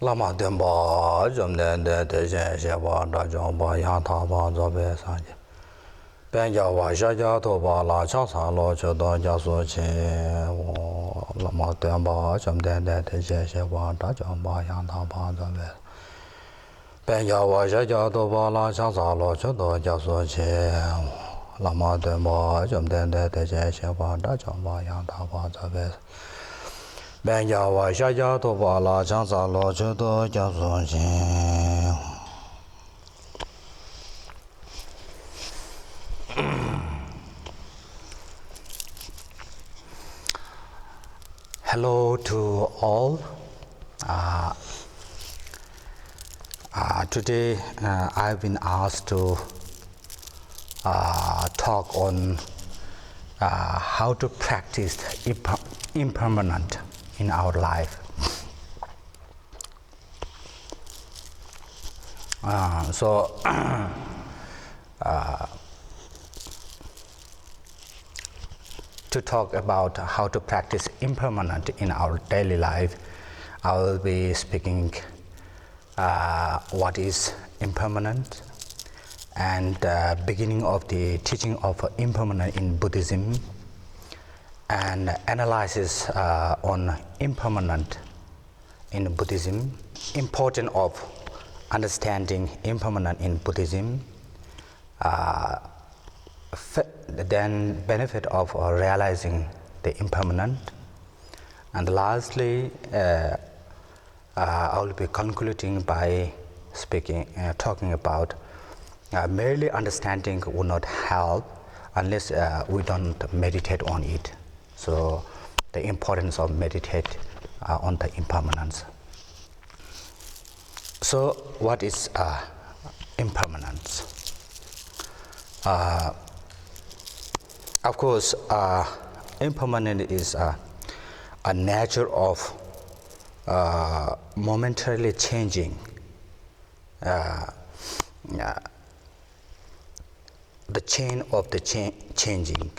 Lama Demba, Jumden, the Geshe, the Jumba, Yantaba, Zobe, Sanji. Benjawa, Shaja, Toba, La Chasa, Locho, Jasoche, Lama Demba, Jumden, the Geshe, the Jumba, Yantaba, Zobe. Benjawa, Shaja, Toba, La Chasa, Locho, Jasoche, Lama Demba, Jumden, the Geshe, the Jumba, Yantaba, Zobe. Benjawa, Shaja, Toba, La Chasa, Locho, Jasoche. Hello to all. Today I've been asked to talk on how to practice impermanent in our life. To talk about how to practice impermanent in our daily life, I will be speaking what is impermanent and beginning of the teaching of impermanent in Buddhism and analysis on impermanent in Buddhism, importance of understanding impermanent in Buddhism, then benefit of realizing the impermanent, and lastly I will be concluding by talking about merely understanding will not help unless we don't meditate on it. So the importance of meditate on the impermanence. So what is impermanence? Of course, impermanent is a nature of momentarily changing the chain of the changing.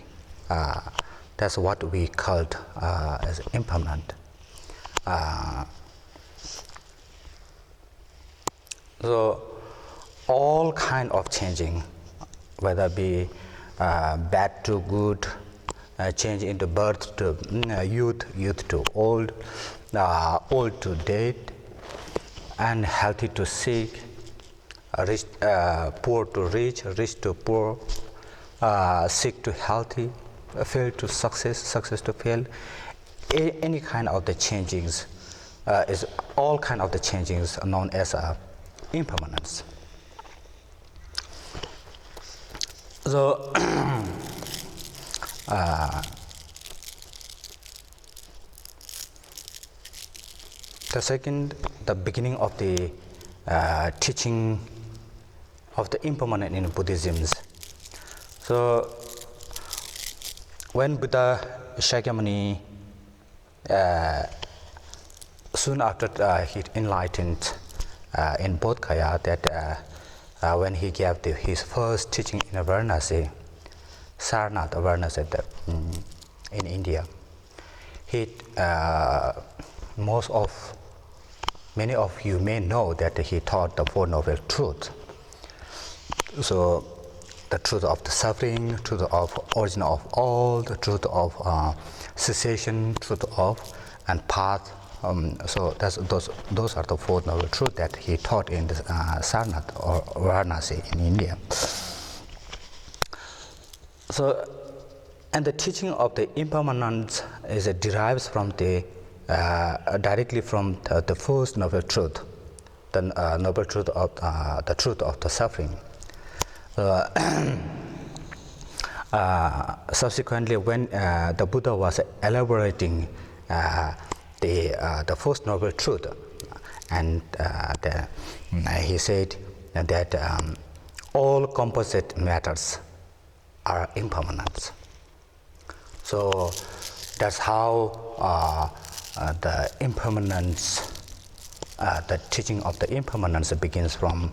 That's what we called as impermanent. So all kind of changing, whether it be bad to good, change into birth to youth, youth to old, old to dead, and healthy to sick, rich, poor to rich, rich to poor, sick to healthy, fail to success, success to fail. Any kind of the changings is all kind of the changings known as impermanence. So the second, the beginning of the teaching of the impermanent in Buddhism. So when Buddha Shakyamuni, soon after he enlightened in Bodhgaya, that when he gave his first teaching in Varanasi, Sarnath Varanasi in India, he many of you may know that he taught the Four Noble Truths. So the truth of the suffering, truth of origin of all, the truth of cessation, truth of and path. So those are the Four Noble Truths that he taught in the Sarnath or Varanasi in India. So, and the teaching of the impermanence is derives from the directly from the first noble truth, the noble truth of the truth of the suffering. Subsequently, when the Buddha was elaborating the first noble truth, and he said that all composite matters are impermanent. So that's how the impermanence, the teaching of the impermanence begins from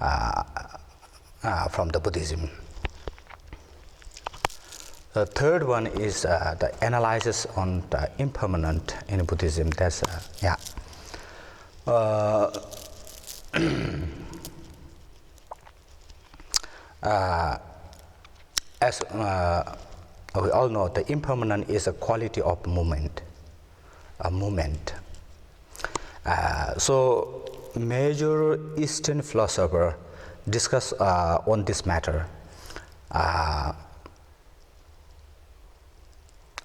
the Buddhism. The third one is the analysis on the impermanent in Buddhism. That's Uh, as we all know, the impermanent is a quality of movement, a movement. So major Eastern philosopher discuss on this matter,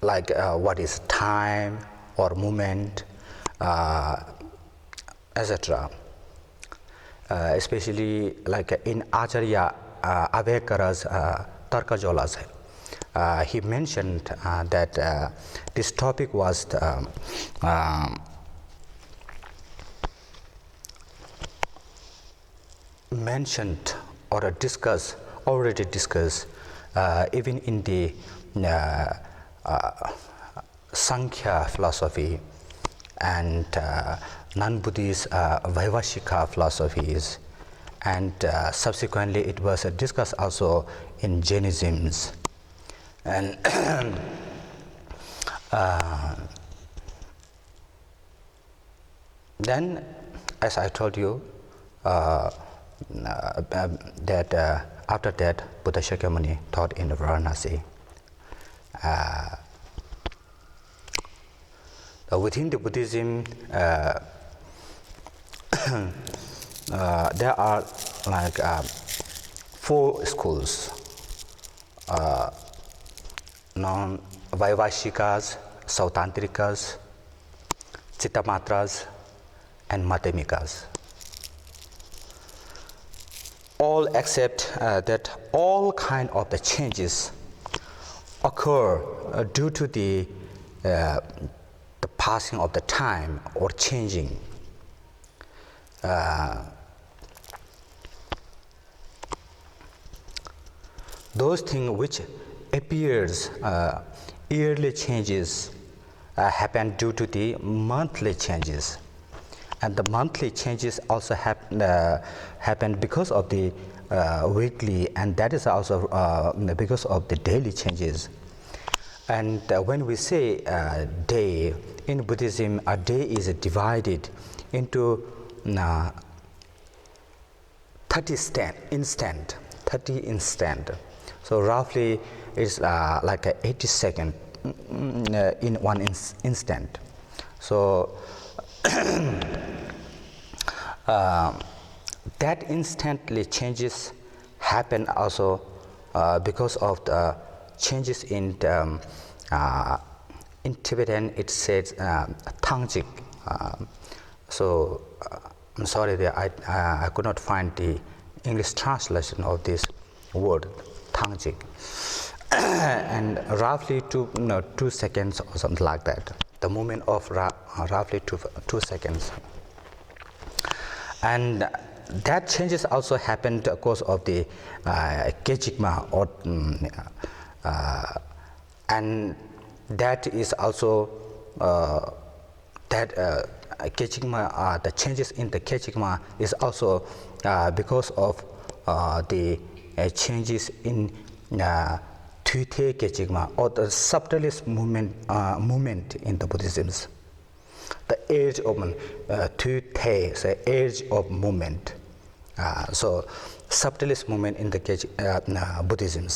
like what is time or movement, etc. Especially like in Acharya Avekara's Tarkajolas, he mentioned that this topic was mentioned or discussed, already discussed, even in the Sankhya philosophy and non-Buddhist Vaivashika philosophies, and subsequently it was discussed also in Jainism. And then, as I told you, that after that Buddha Shakyamuni taught in Varanasi. Within the Buddhism, there are like 4 schools, Vaivashikas, Sautantrikas, Chittamatras, and Madhyamikas. All except that all kind of the changes occur due to the passing of the time or changing. Those things which appears yearly changes happen due to the monthly changes, and the monthly changes also happen because of the weekly, and that is also because of the daily changes. And when we say day in Buddhism, a day is divided into 30 instant. So roughly it's like 80 seconds in one instant. So that instantly changes happen also because of the changes in the, in Tibetan it says tangjik. So I'm sorry that I could not find the English translation of this word tangjik. And roughly 2 seconds or something like that. The movement of roughly 2 seconds. And that changes also happened because of the Kechikma, or and that is also that Kechikma, the changes in the Kechikma is also because of the changes in Tute Kechikma, or the subtlest movement in the Buddhism. The age of Tute, so age of movement. So subtlest movement in the Buddhism.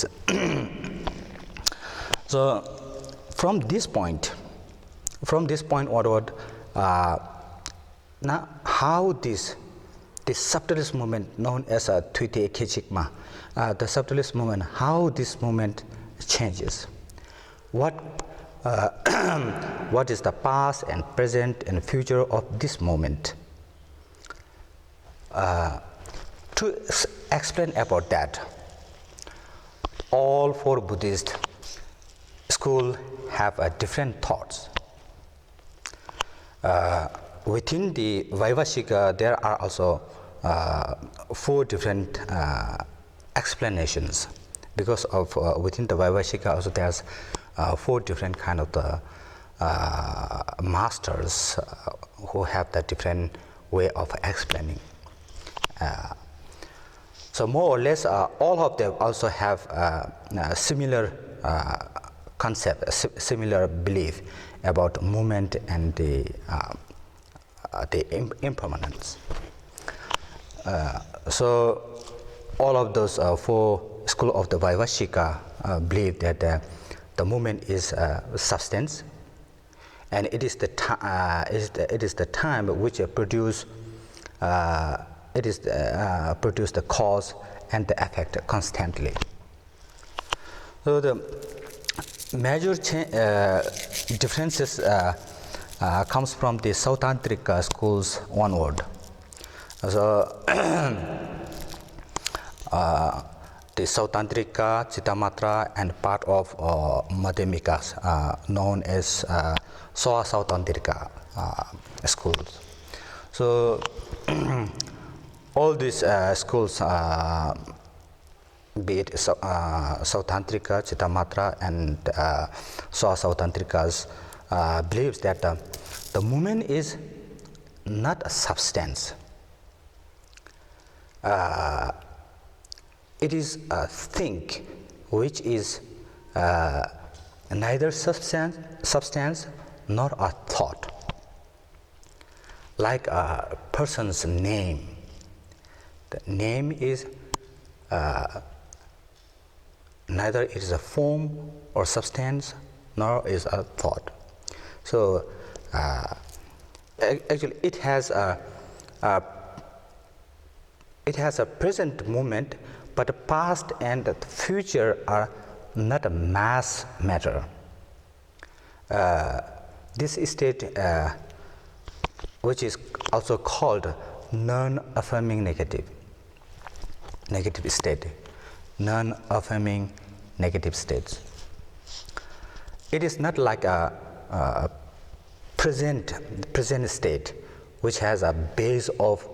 So from this point onward, now how this subtlest movement known as a Tute Kechikma, the subtlest movement, how this movement changes, what is the past and present and future of this moment. To explain about that, all 4 Buddhist schools have different thoughts. Within the Vaivashika, there are also 4 different explanations, because of within the Vaivashika also there's 4 different kind of the masters who have the different way of explaining. So more or less all of them also have similar concept, similar belief about movement and the impermanence. So all of those four schools of the Vaivashika believe that the movement is substance, and it is the time which produce produce the cause and the effect constantly. So the major differences comes from the Sautantrika schools onward. So the Sautantrika, Chittamatra, and part of Madhyamikas known as Sautantrika schools. So all these schools, be it Sautantrika, Chittamatra, and Sautantrikas, believes that the movement is not a substance. It is a thing which is neither substance nor a thought. Like a person's name. The name is neither it is a form or substance nor is a thought. So actually it has a present moment, but the past and the future are not a mass matter. This state, which is also called non-affirming negative state, non-affirming negative states. It is not like a present state, which has a base of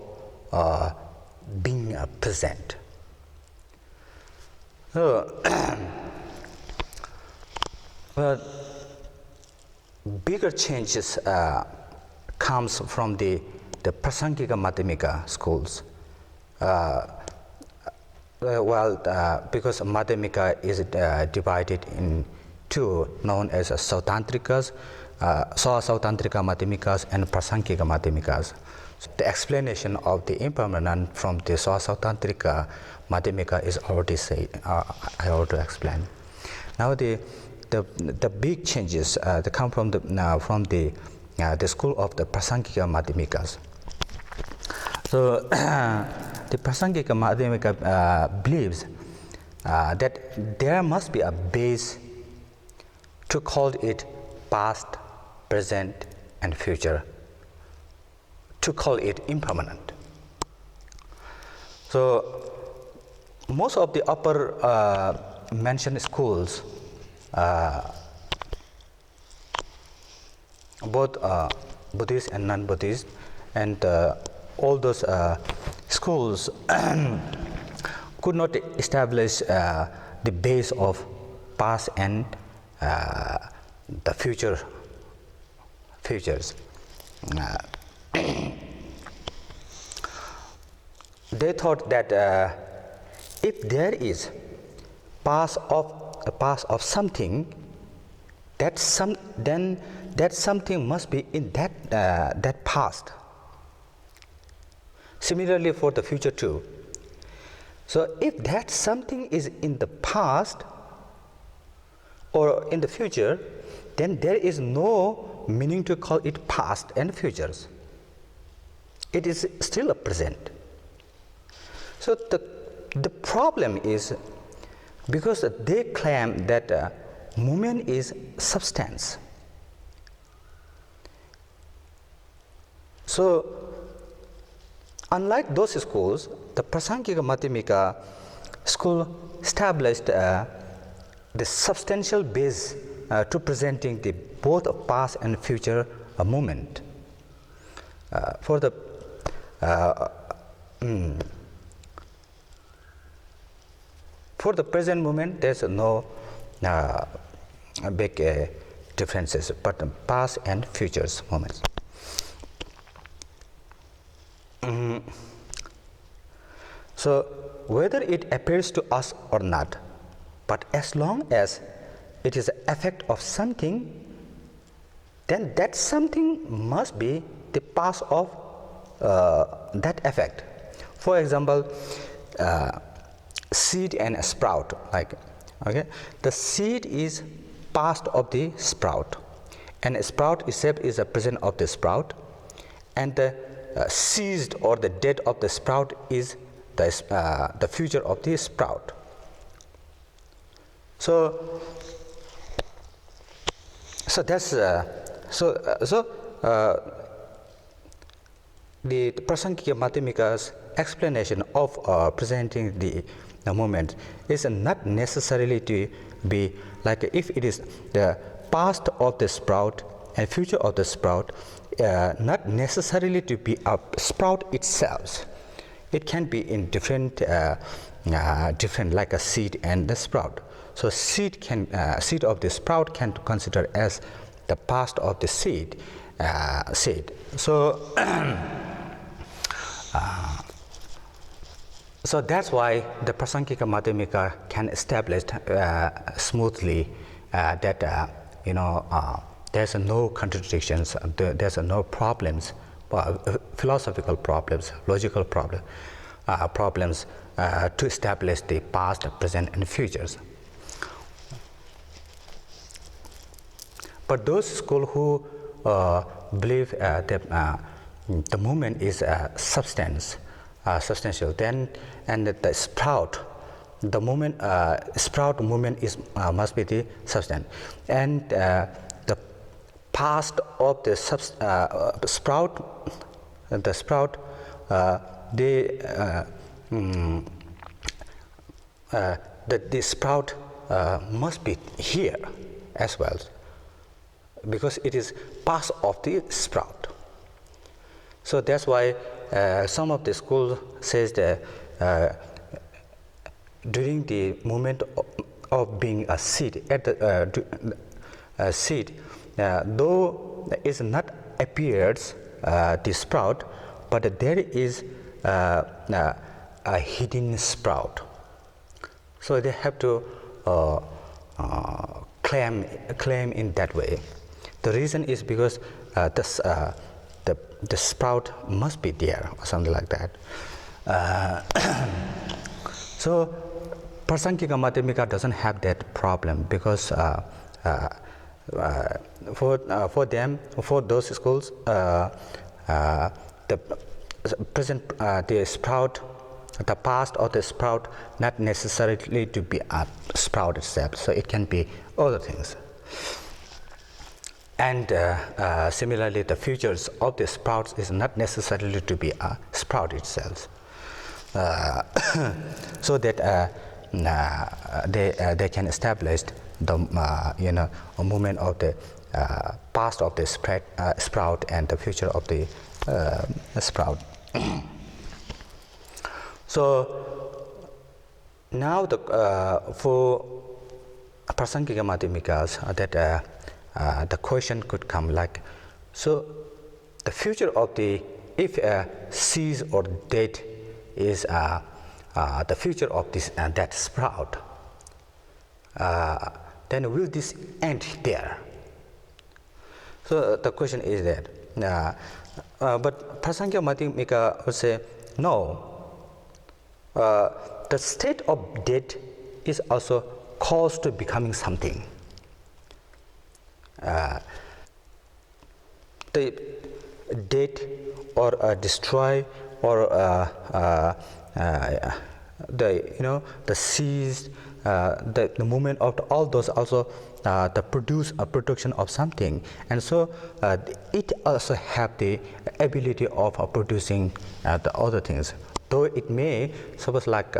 being present. So, but bigger changes comes from the Prasangika Madhyamika schools. Because Madhyamika is divided in two, known as Sautantrikas, Sautantrika Madhyamikas, and Prasangika Madhyamikas. So the explanation of the impermanent from the Sautantrika Madhyamika is already said. I already explained. Now the big changes that come from the school of the Prasangika Madhyamikas. So the Prasangika Madhyamika believes that there must be a base to call it past, present, and future, to call it impermanent. So most of the upper mentioned schools, both Buddhist and non-Buddhist, and all those schools could not establish the base of past and the futures. They thought that if there is past of something, then that something must be in that past. Similarly for the future too. So if that something is in the past or in the future, then there is no meaning to call it past and futures. It is still a present. So the problem is because they claim that movement is substance. So unlike those schools, the Prasangika Madhyamika school established the substantial base to presenting the both past and future movement. For the present moment, there's no big differences, but the past and futures moments. So whether it appears to us or not, but as long as it is an effect of something, then that something must be the past of that effect. For example, seed and sprout, like, okay, the seed is past of the sprout, and a sprout itself is a present of the sprout, and the seized or the dead of the sprout is the future of the sprout. So that's the Prasangika Madhyamika's explanation of presenting the movement is not necessarily to be like, if it is the past of the sprout and future of the sprout, not necessarily to be a sprout itself. It can be in different like a seed and the sprout. So seed of the sprout can consider as the past of the seed. So so that's why the Prasangika Madhyamika can establish smoothly that there's no contradictions, there's no problems, philosophical problems, logical problems to establish the past, present, and futures. But those schools who believe that the movement is substantial, then, and the sprout, the movement, sprout movement is must be the substance, and the past of the sprout, the sprout must be here as well, because it is past of the sprout. So that's why some of the schools says that during the moment of being a seed, at the seed, though it not appears the sprout, but there is a hidden sprout. So they have to claim in that way. The reason is because the sprout must be there, or something like that. So Prasangika Madhyamika doesn't have that problem, because for them, for those schools, the present, the sprout, the past of the sprout, not necessarily to be a sprout itself, so it can be other things. And similarly, the futures of the sprouts is not necessarily to be a sprout itself, so that they can establish the a movement of the past of the sprout and the future of the sprout. So now for Prasangika Madhyamikas, that the question could come like, so the future of the, if seeds or dead is the future of this that sprout, then will this end there? So the question is that, but Prasangika Madhyamika would say no. The state of death is also cause to becoming something. The death or destroy or the seized, the movement of all those also the production of something, and so it also have the ability of producing the other things. Though it may suppose like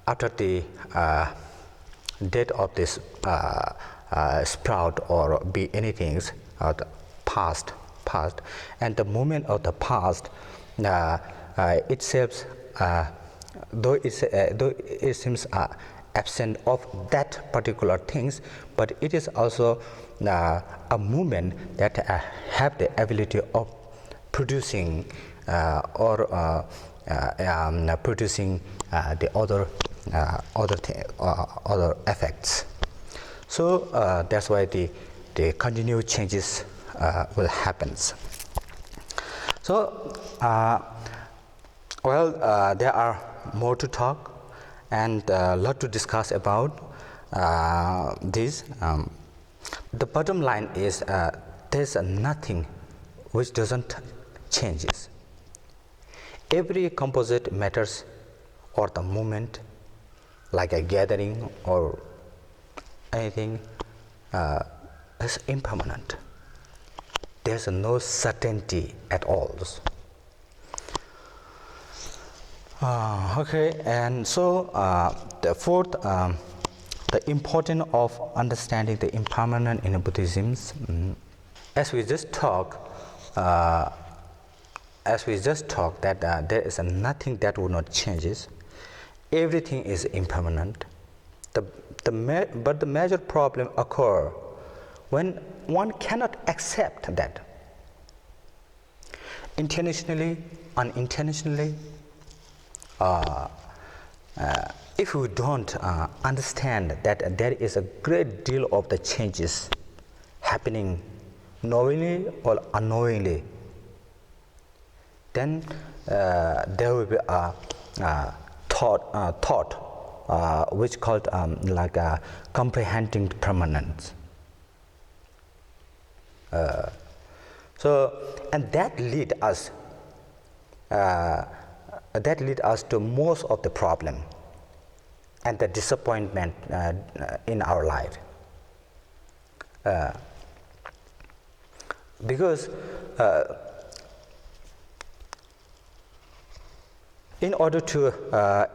after the death of this sprout or be anything, the past, and the moment of the past itself, though it seems absent of that particular things, but it is also a movement that have the ability of producing producing the other effects. So that's why the continued changes will happen. So there are more to talk and a lot to discuss about this. The bottom line is there's nothing which doesn't changes. Every composite matters or the movement, like a gathering or anything, is impermanent. There's no certainty at all. Okay, and so the fourth, the importance of understanding the impermanent in Buddhism. As we just talked, that there is nothing that will not changes. Everything is impermanent. But the major problem occur when one cannot accept that. Intentionally, unintentionally, if we don't understand that there is a great deal of the changes happening knowingly or unknowingly, then there will be a thought which called like a comprehending permanence. And that lead us to most of the problem and the disappointment in our life. Because in order to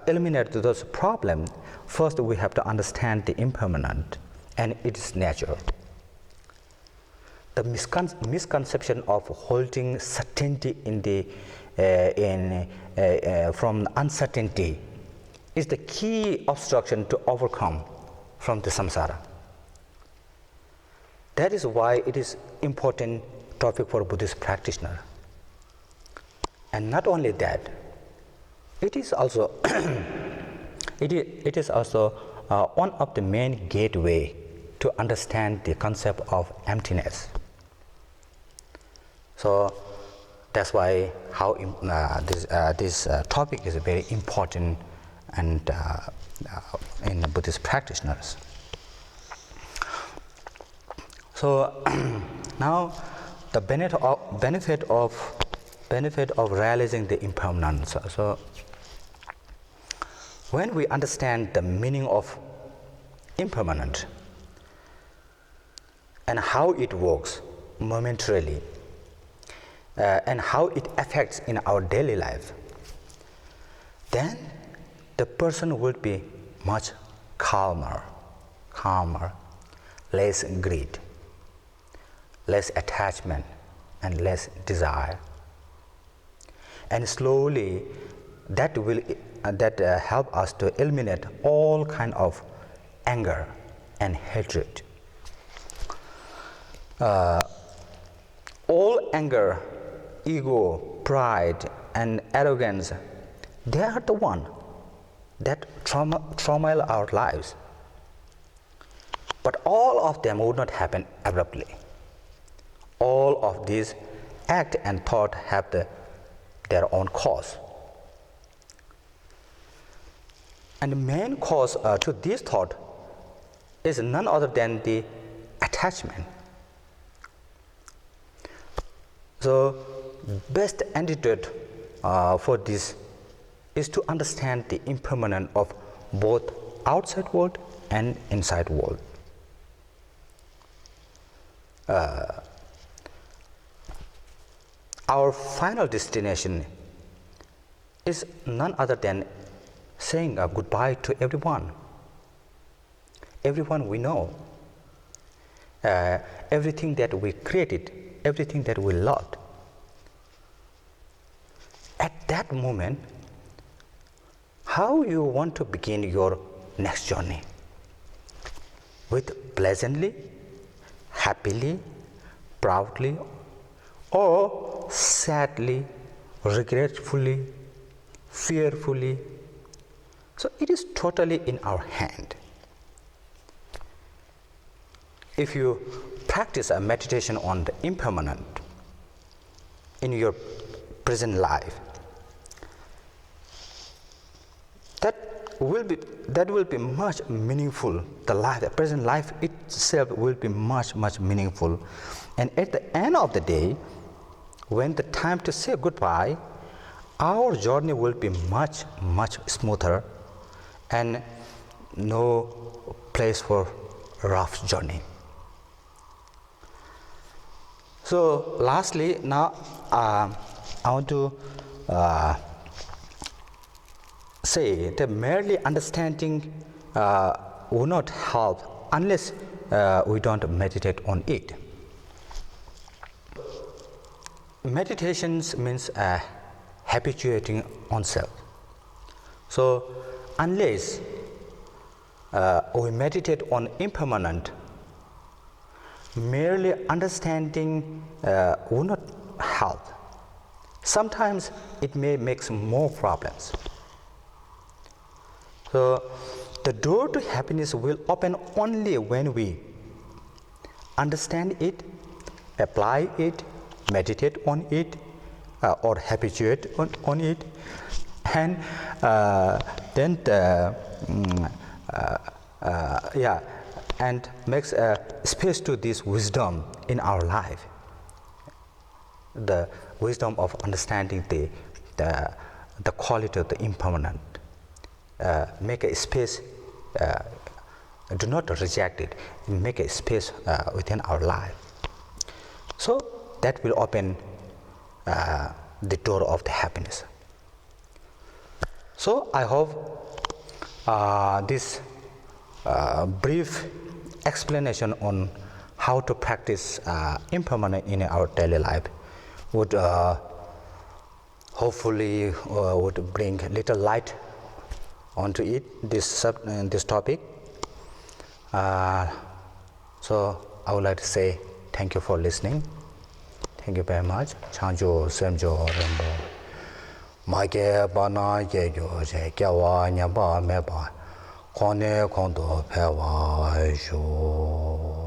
eliminate those problems, first we have to understand the impermanent and its nature. The misconception of holding certainty from uncertainty is the key obstruction to overcome from the samsara. That is why it is important topic for Buddhist practitioner. And not only that, it is also one of the main gateway to understand the concept of emptiness. So that's why how this topic is very important and in Buddhist practitioners. So now the benefit of realizing the impermanence. So when we understand the meaning of impermanent and how it works momentarily and how it affects in our daily life, then the person will be much calmer, less greed, less attachment, and less desire. And slowly that will help us to eliminate all kind of anger and hatred. All anger, ego, pride, and arrogance, they are the one that traumatize our lives. But all of them would not happen abruptly. All of these act and thought have their own cause. And the main cause to this thought is none other than the attachment. So, best antidote for this is to understand the impermanence of both outside world and inside world. Our final destination is none other than saying a goodbye to everyone we know, everything that we created, everything that we loved. At that moment, how you want to begin your next journey? With pleasantly, happily, proudly, or sadly, regretfully, fearfully. So it is totally in our hand. if you practice a meditation on the impermanent in your present life, that will be much meaningful. The present life itself will be much meaningful. And at the end of the day, when the time to say goodbye, our journey will be much smoother and no place for rough journey. So lastly, now I want to say that merely understanding will not help unless we don't meditate on it. Meditations means habituating oneself. So unless we meditate on impermanent, merely understanding will not help. Sometimes it may make more problems. So the door to happiness will open only when we understand it, apply it, meditate on it, or habituate on it, and then and makes a space to this wisdom in our life. The wisdom of understanding the quality of the impermanent. Make a space, do not reject it, make a space within our life. So that will open the door of the happiness. So I hope this brief explanation on how to practice impermanent in our daily life would hopefully would bring little light onto it, this topic. So I would like to say thank you for listening. Thank you very much. Changjo semjo rembo. Maike bana yejo je kyawa nyaba meba. Kone kondo pewa jo.